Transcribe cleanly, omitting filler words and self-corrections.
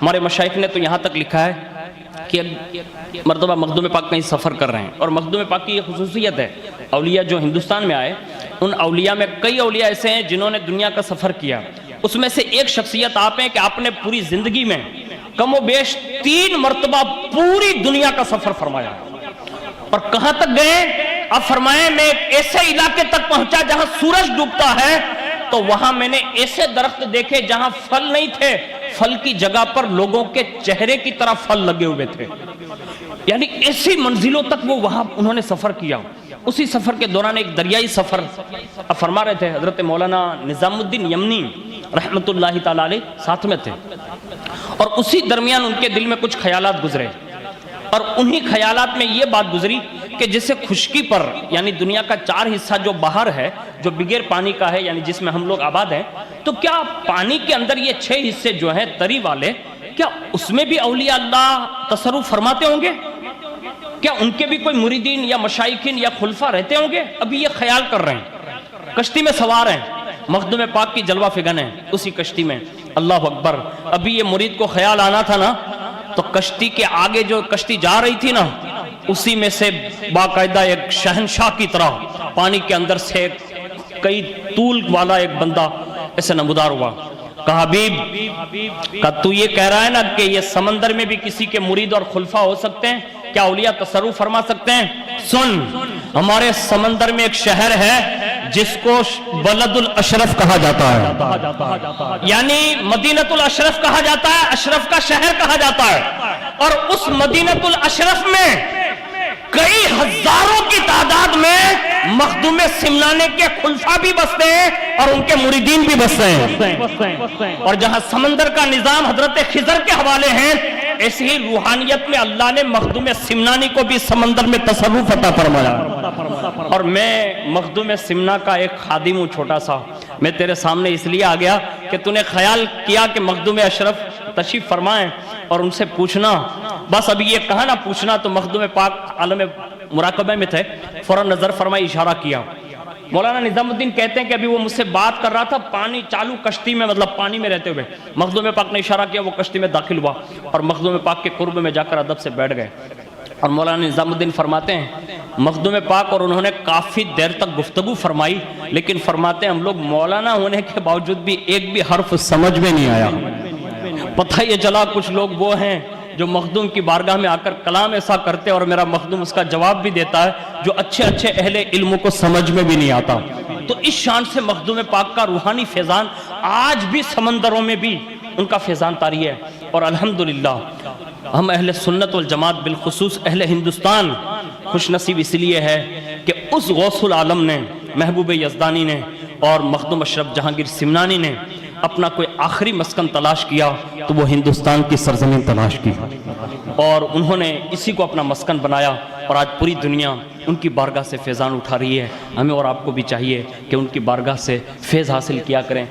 ہمارے مشائخ نے تو یہاں تک لکھا ہے کہ مرتبہ مخدوم پاک کہیں سفر کر رہے ہیں، اور مخدوم پاک کی یہ خصوصیت ہے، اولیاء جو ہندوستان میں آئے ان اولیاء میں کئی اولیاء ایسے ہیں جنہوں نے دنیا کا سفر کیا، اس میں سے ایک شخصیت آپ ہیں کہ آپ نے پوری زندگی میں کم و بیش 3 مرتبہ پوری دنیا کا سفر فرمایا، اور کہاں تک گئے؟ اب فرمائیں میں ایک ایسے علاقے تک پہنچا جہاں سورج ڈوبتا ہے، تو وہاں میں نے ایسے درخت دیکھے جہاں پھل نہیں تھے، پھل کی جگہ پر لوگوں کے چہرے کی طرح پھل لگے ہوئے تھے، یعنی ایسی منزلوں تک وہ وہاں انہوں نے سفر کیا۔ اسی سفر کے دوران ایک دریائی سفر اب فرما رہے تھے، حضرت مولانا نظام الدین یمنی رحمت اللہ تعالی علیہ ساتھ میں تھے، اور اسی درمیان ان کے دل میں کچھ خیالات گزرے، اور انہی خیالات میں یہ بات گزری کہ جیسے خشکی پر یعنی دنیا کا 4 حصہ جو باہر ہے، جو بغیر پانی کا ہے، یعنی جس میں ہم لوگ آباد ہیں، تو کیا پانی کے اندر یہ 6 حصے جو ہیں تری والے، کیا اس میں بھی اولیاء اللہ تصرف فرماتے ہوں گے؟ کیا ان کے بھی کوئی مریدین یا مشائخین یا خلفاء رہتے ہوں گے؟ ابھی یہ خیال کر رہے ہیں، کشتی میں سوار ہیں، مخدوم پاک کی جلوہ فگن ہے اسی کشتی میں، اللہ اکبر۔ ابھی یہ مرید کو خیال آنا تھا نا، تو کشتی کے آگے جو کشتی جا رہی تھی نا، اسی میں سے باقاعدہ ایک شہنشاہ کی طرح پانی کے اندر سے کئی طول والا ایک بندہ ایسے نمودار ہوا۔ کہا حبیب، کہا تو یہ کہہ رہا ہے نا کہ یہ سمندر میں بھی کسی کے مرید اور خلفاء ہو سکتے ہیں، کیا اولیاء تصرف فرما سکتے ہیں؟ سن، ہمارے سمندر میں ایک شہر ہے جس کو بلد الاشرف کہا جاتا ہے، یعنی مدینۃ الاشرف کہا جاتا ہے، اشرف کا شہر کہا جاتا ہے، اور اس مدینۃ الاشرف میں کئی ہزاروں کی تعداد میں مخدوم سمنانے کے خلفاء بھی بستے ہیں اور ان کے مریدین بھی بستے ہیں، اور جہاں سمندر کا نظام حضرت خضر کے حوالے ہیں، ایسی ہی روحانیت میں اللہ نے مخدوم سمنانی کو بھی سمندر میں تصرف عطا فرمایا۔ اور میں مخدوم سمنا کا ایک خادم ہوں چھوٹا سا، میں تیرے سامنے اس لیے آ گیا کہ تو نے خیال کیا کہ مخدوم اشرف تشریف فرمائیں اور ان سے پوچھنا، بس ابھی یہ کہا نا پوچھنا، تو مخدوم پاک عالم مراقبہ میں تھے، فوراً نظر فرمائی، اشارہ کیا۔ مولانا نظام الدین کہتے ہیں کہ ابھی وہ مجھ سے بات کر رہا تھا پانی چالو کشتی میں، مطلب پانی میں رہتے ہوئے، مخدوم پاک نے اشارہ کیا، وہ کشتی میں داخل ہوا اور مخدوم پاک کے قرب میں جا کر ادب سے بیٹھ گئے، اور مولانا نظام الدین فرماتے ہیں مخدوم پاک اور انہوں نے کافی دیر تک گفتگو فرمائی، لیکن فرماتے ہیں ہم لوگ مولانا ہونے کے باوجود بھی ایک بھی حرف سمجھ میں نہیں آیا۔ پتہ یہ چلا کچھ لوگ وہ ہیں جو مخدوم کی بارگاہ میں آ کر کلام ایسا کرتے اور میرا مخدوم اس کا جواب بھی دیتا ہے جو اچھے اچھے اہل علم کو سمجھ میں بھی نہیں آتا۔ تو اس شان سے مخدوم پاک کا روحانی فیضان آج بھی سمندروں میں بھی ان کا فیضان طاری ہے، اور الحمدللہ ہم اہل سنت والجماعت بالخصوص اہل ہندوستان خوش نصیب اس لیے ہے کہ اس غوث العالم نے، محبوب یزدانی نے اور مخدوم اشرف جہانگیر سمنانی نے اپنا کوئی آخری مسکن تلاش کیا تو وہ ہندوستان کی سرزمین تلاش کی، اور انہوں نے اسی کو اپنا مسکن بنایا، اور آج پوری دنیا ان کی بارگاہ سے فیضان اٹھا رہی ہے۔ ہمیں اور آپ کو بھی چاہیے کہ ان کی بارگاہ سے فیض حاصل کیا کریں۔